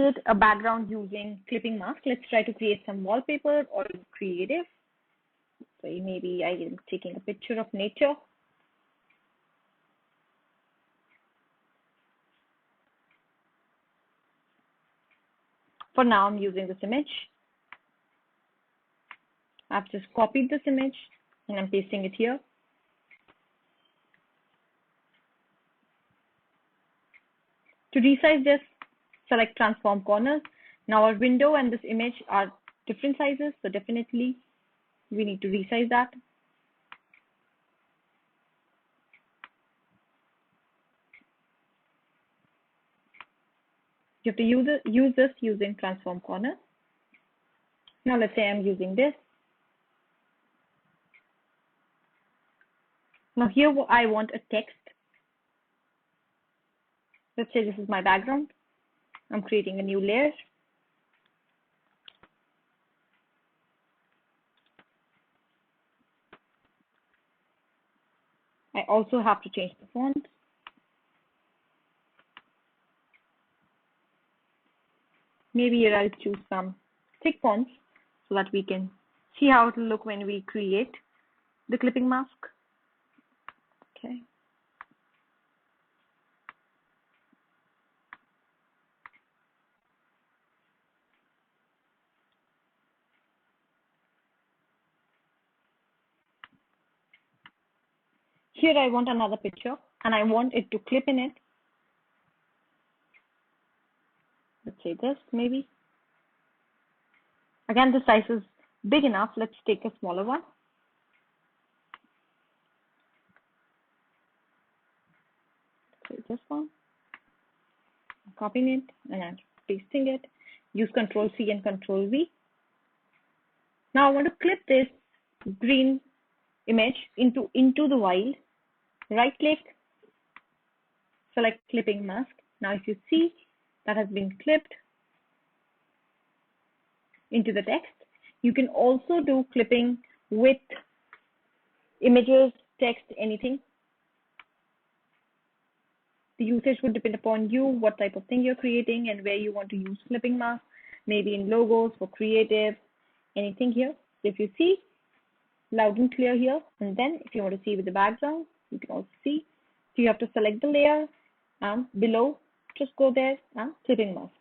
create a background using clipping mask. Let's try to create some wallpaper or creative. So maybe I am taking a picture of nature. For now, I'm using this image. I've just copied this image and I'm pasting it here. To resize this, select transform corners. Now our window and this image are different sizes, so definitely we need to resize that. You have to use this using transform corner. Now let's say I'm using this. Now here I want a text. Let's say this is my background. I'm creating a new layer. I also have to change the font. Maybe here I'll choose some thick fonts so that we can see how it will look when we create the clipping mask. Okay. Here I want another picture and I want it to clip in it. Let's say this maybe. Again, the size is big enough. Let's take a smaller one. Let's say this one. I'm copying it and I'm pasting it. Use Ctrl+C and Ctrl+V. Now I want to clip this green image into the wild. Right click, select clipping mask. Now if you see, that has been clipped into the text. You can also do clipping with images, text, anything. The usage would depend upon you, what type of thing you're creating and where you want to use clipping mask, maybe in logos, for creative, anything here. So if you see, loud and clear here, and then if you want to see with the background, you can also see. So you have to select the layer and below, just go there and clipping mask.